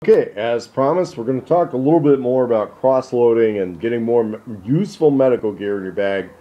Okay, as promised, we're going to talk a little bit more about cross-loading and getting more useful medical gear in your bag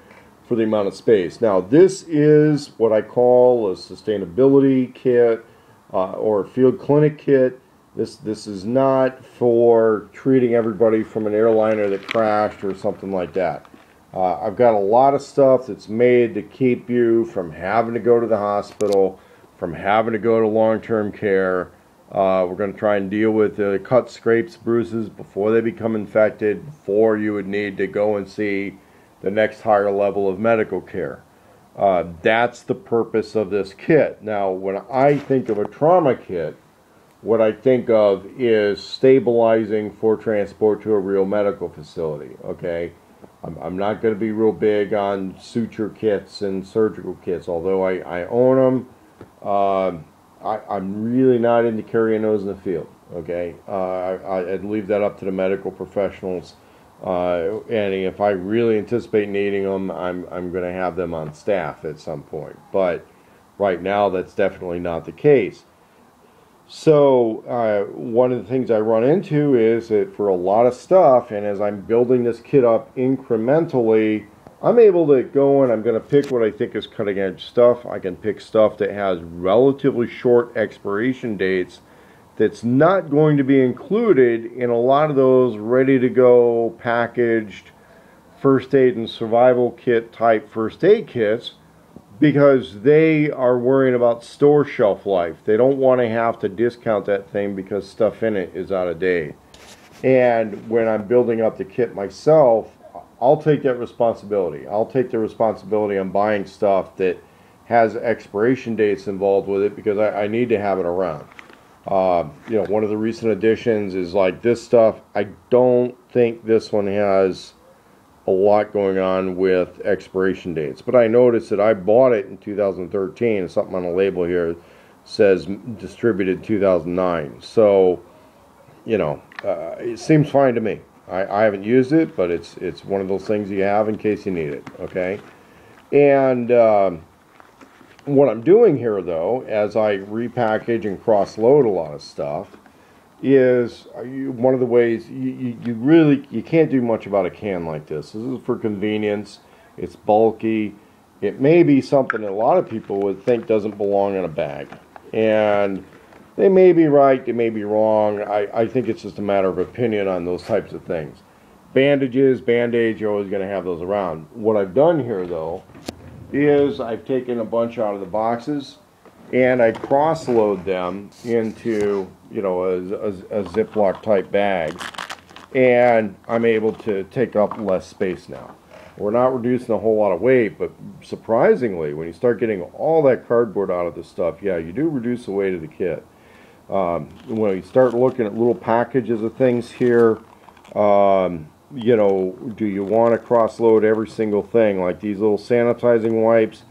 for the amount of space. Now, this is what I call a sustainability kit or a field clinic kit. This is not for treating everybody from an airliner that crashed or something like that. I've got a lot of stuff that's made to keep you from having to go to the hospital, from having to go to long-term care. We're going to try and deal with the cuts, scrapes, bruises before they become infected, before you would need to go and see the next higher level of medical care. That's the purpose of this kit. Now, when I think of a trauma kit, what I think of is stabilizing for transport to a real medical facility, okay? I'm not going to be real big on suture kits and surgical kits, although I own them. I'm really not into carrying those in the field, okay? I'd leave that up to the medical professionals. And if I really anticipate needing them, I'm going to have them on staff at some point. But right now, that's definitely not the case. So one of the things I run into is that for a lot of stuff, and as I'm building this kit up incrementally, I'm able to go and I'm going to pick what I think is cutting edge stuff. I can pick stuff that has relatively short expiration dates that's not going to be included in a lot of those ready to go packaged first aid and survival kit type first aid kits, because they are worrying about store shelf life. They don't want to have to discount that thing because stuff in it is out of date. And when I'm building up the kit myself, I'll take that responsibility. I'll take the responsibility on buying stuff that has expiration dates involved with it because I need to have it around. One of the recent additions is like this stuff. I don't think this one has a lot going on with expiration dates, but I noticed that I bought it in 2013. Something on the label here says distributed 2009. So, it seems fine to me. I haven't used it, but it's one of those things you have in case you need it, okay? And what I'm doing here, though, as I repackage and cross-load a lot of stuff, is one of the ways you can't do much about a can like this. This is for convenience. It's bulky. It may be something that a lot of people would think doesn't belong in a bag. And they may be right, they may be wrong. I think it's just a matter of opinion on those types of things. Bandages, Band-Aids, you're always going to have those around. What I've done here, though, is I've taken a bunch out of the boxes and I cross-load them into, a Ziploc type bag, and I'm able to take up less space now. We're not reducing a whole lot of weight, but surprisingly, when you start getting all that cardboard out of this stuff, yeah, you do reduce the weight of the kit. When you start looking at little packages of things here, do you want to cross-load every single thing, like these little sanitizing wipes?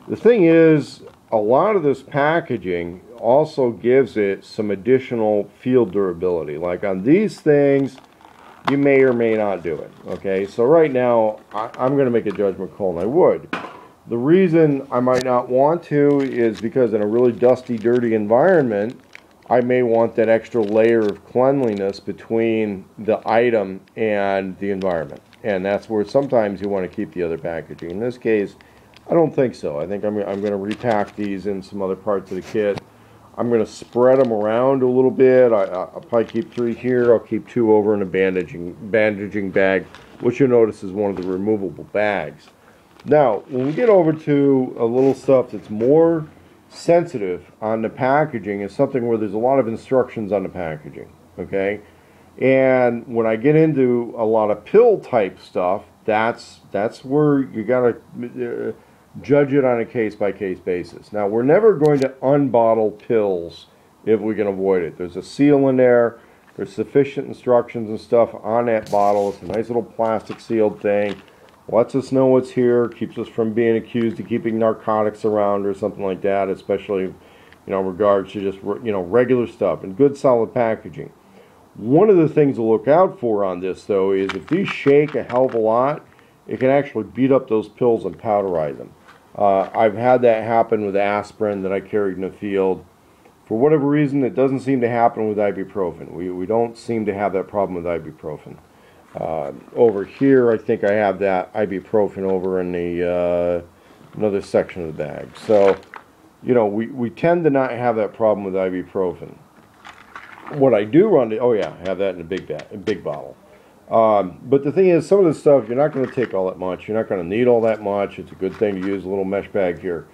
The thing is, a lot of this packaging also gives it some additional field durability. Like on these things, you may or may not do it, okay? So right now, I'm going to make a judgment call, and I would. The reason I might not want to is because in a really dusty, dirty environment, I may want that extra layer of cleanliness between the item and the environment. And that's where sometimes you want to keep the other packaging. In this case, I don't think so. I think I'm going to repack these in some other parts of the kit. I'm going to spread them around a little bit. I'll probably keep 3 here. I'll keep 2 over in a bandaging bag, which you'll notice is one of the removable bags. Now, when we get over to a little stuff that's more sensitive on the packaging, is something where there's a lot of instructions on the packaging, okay? And when I get into a lot of pill type stuff, that's where you got to judge it on a case-by-case basis. Now, we're never going to unbottle pills if we can avoid it. There's a seal in there. There's sufficient instructions and stuff on that bottle. It's a nice little plastic sealed thing. Lets us know what's here. Keeps us from being accused of keeping narcotics around or something like that, especially, in regards to just, regular stuff and good solid packaging. One of the things to look out for on this, though, is if these shake a hell of a lot, it can actually beat up those pills and powderize them. I've had that happen with aspirin that I carried in the field For whatever reason, it doesn't seem to happen with ibuprofen. We don't seem to have that problem with ibuprofen. Over here, I think I have that ibuprofen over in the another section of the bag. So, you know, we tend to not have that problem with ibuprofen. What I do run to, oh yeah, I have that in a big bottle. But the thing is, some of this stuff, you're not going to take all that much. You're not going to need all that much. It's a good thing to use a little mesh bag here.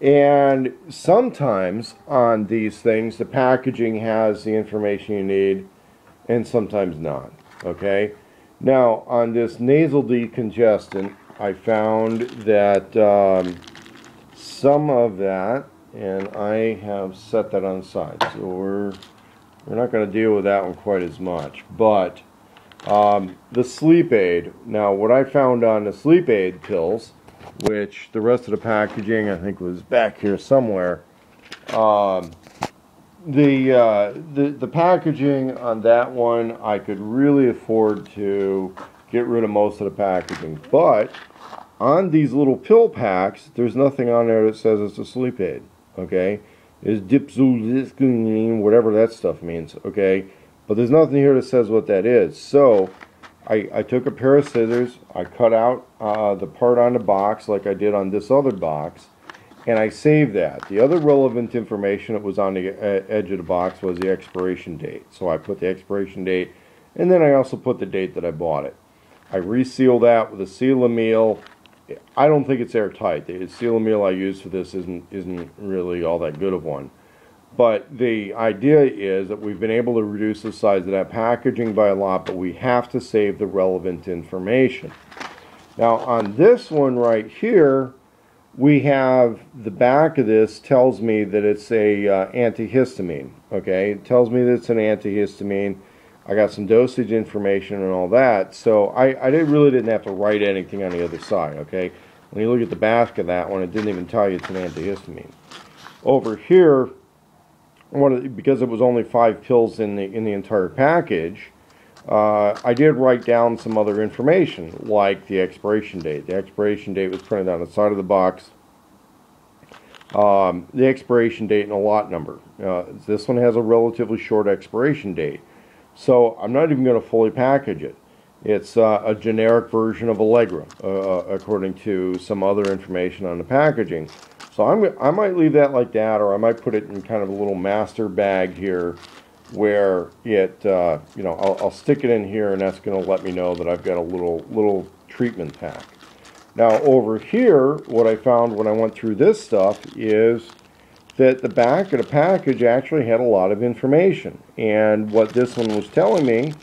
And sometimes on these things, the packaging has the information you need, and sometimes not. Okay? Now, on this nasal decongestant, I found that some of that, and I have set that on the side, so we're not going to deal with that one quite as much. But the sleep aid. Now, what I found on the sleep aid pills, which the rest of the packaging I think was back here somewhere, the packaging on that one, I could really afford to get rid of most of the packaging. But on these little pill packs, there's nothing on there that says it's a sleep aid. Okay, it's dipsylziscline, whatever that stuff means. Okay, but there's nothing here that says what that is. So I took a pair of scissors, I cut out the part on the box like I did on this other box, and I saved that. The other relevant information that was on the edge of the box was the expiration date. So I put the expiration date, and then I also put the date that I bought it. I resealed that with a Sealamil. I don't think it's airtight. The Sealamil I use for this isn't really all that good of one. But the idea is that we've been able to reduce the size of that packaging by a lot, but we have to save the relevant information. Now on this one right here, we have the back of this tells me that it's a antihistamine. Okay, it tells me that it's an antihistamine. I got some dosage information and all that, so I really didn't have to write anything on the other side. Okay, when you look at the back of that one, it didn't even tell you it's an antihistamine. Over here, because it was only 5 pills in the entire package, I did write down some other information, like the expiration date. The expiration date was printed on the side of the box. The expiration date and a lot number. This one has a relatively short expiration date, so I'm not even going to fully package it. It's a generic version of Allegra, according to some other information on the packaging. So I might leave that like that, or I might put it in kind of a little master bag here, where it, you know, I'll stick it in here, and that's going to let me know that I've got a little treatment pack. Now over here, what I found when I went through this stuff is that the back of the package actually had a lot of information, and what this one was telling me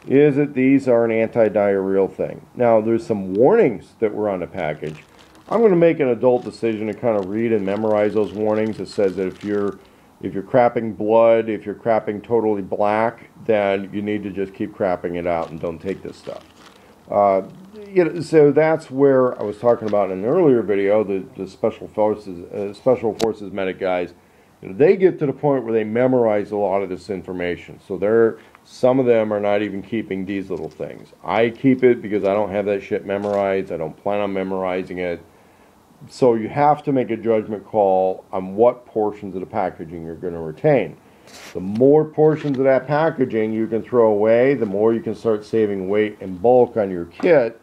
is that these are an anti-diarrheal thing. Now there's some warnings that were on the package. I'm going to make an adult decision to kind of read and memorize those warnings. It says that if you're crapping blood, if you're crapping totally black, then you need to just keep crapping it out and don't take this stuff. You know, so that's where I was talking about in an earlier video, the special forces medic guys. You know, they get to the point where they memorize a lot of this information. So some of them are not even keeping these little things. I keep it because I don't have that shit memorized. I don't plan on memorizing it. So you have to make a judgment call on what portions of the packaging you're going to retain. The more portions of that packaging you can throw away, the more you can start saving weight and bulk on your kit,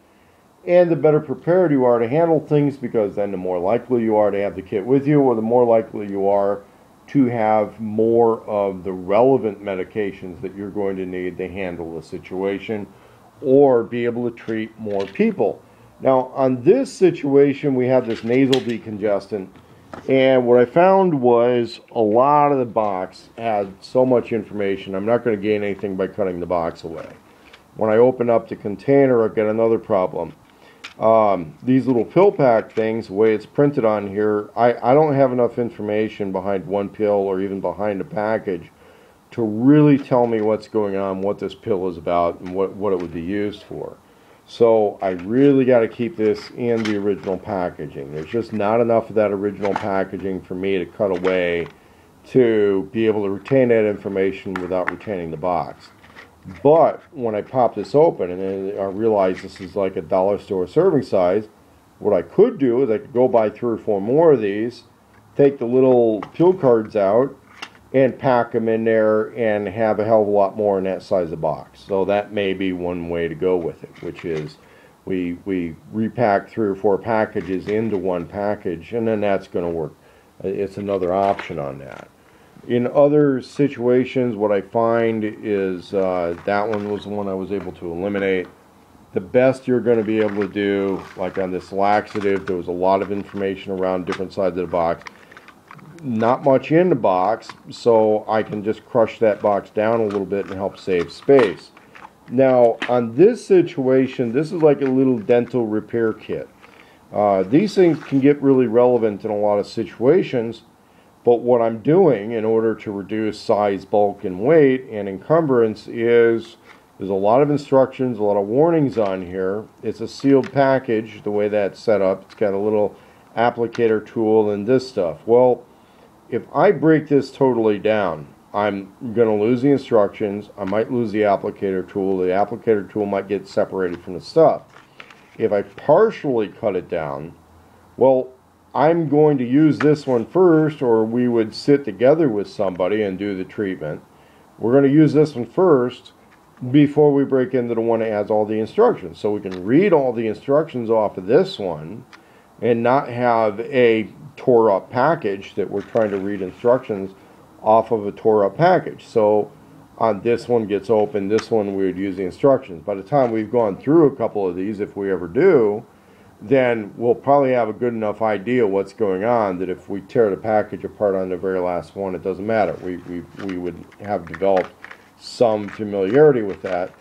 and the better prepared you are to handle things, because then the more likely you are to have the kit with you, or the more likely you are to have more of the relevant medications that you're going to need to handle the situation or be able to treat more people. Now, on this situation, we have this nasal decongestant, and what I found was a lot of the box had so much information. I'm not going to gain anything by cutting the box away. When I open up the container, I've got another problem. These little pill pack things, the way it's printed on here, I don't have enough information behind one pill or even behind a package to really tell me what's going on, what this pill is about, and what it would be used for. So I really got to keep this in the original packaging. There's just not enough of that original packaging for me to cut away to be able to retain that information without retaining the box. But when I pop this open and then I realize this is like a dollar store serving size, what I could do is I could go buy 3 or 4 more of these, take the little pill cards out, and pack them in there and have a hell of a lot more in that size of box. So that may be one way to go with it, which is we repack 3 or 4 packages into one package, and then that's going to work. It's another option on that. In other situations, what I find is that one was the one I was able to eliminate. The best you're going to be able to do, like on this laxative, there was a lot of information around different sides of the box. Not much in the box, so I can just crush that box down a little bit and help save space. Now, on this situation, this is like a little dental repair kit. These things can get really relevant in a lot of situations, but what I'm doing in order to reduce size, bulk, and weight and encumbrance is there's a lot of instructions, a lot of warnings on here. It's a sealed package, the way that's set up. It's got a little applicator tool and this stuff. Well, if I break this totally down, I'm going to lose the instructions. I might lose the applicator tool. The applicator tool might get separated from the stuff. If I partially cut it down, well, I'm going to use this one first, or we would sit together with somebody and do the treatment. We're going to use this one first before we break into the one that has all the instructions. So we can read all the instructions off of this one and not have a tore up package that we're trying to read instructions off of a tore up package. So on this one gets open, this one we would use the instructions. By the time we've gone through a couple of these, if we ever do, then we'll probably have a good enough idea what's going on that if we tear the package apart on the very last one, it doesn't matter. We would have developed some familiarity with that.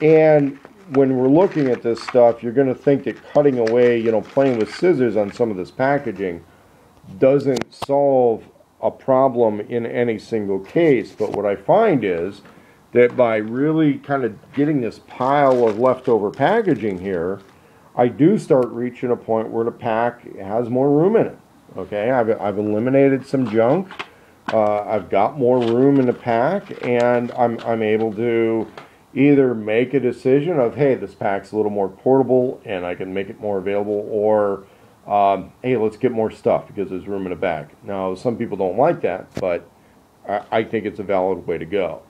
And when we're looking at this stuff, you're going to think that cutting away, playing with scissors on some of this packaging doesn't solve a problem in any single case. But what I find is that by really kind of getting this pile of leftover packaging here, I do start reaching a point where the pack has more room in it. Okay, I've eliminated some junk. I've got more room in the pack, and I'm able to either make a decision of, hey, this pack's a little more portable and I can make it more available, or hey, let's get more stuff because there's room in the bag. Now, some people don't like that, but I think it's a valid way to go.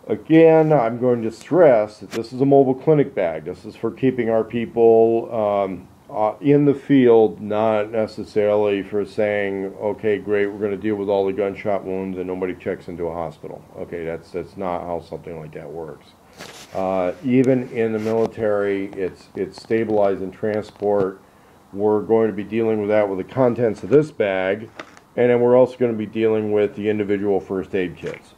Again, I'm going to stress that this is a mobile clinic bag. This is for keeping our people in the field, not necessarily for saying, okay, great, we're going to deal with all the gunshot wounds and nobody checks into a hospital. Okay, that's not how something like that works. Even in the military, it's stabilize and transport. We're going to be dealing with that with the contents of this bag, and then we're also going to be dealing with the individual first aid kits.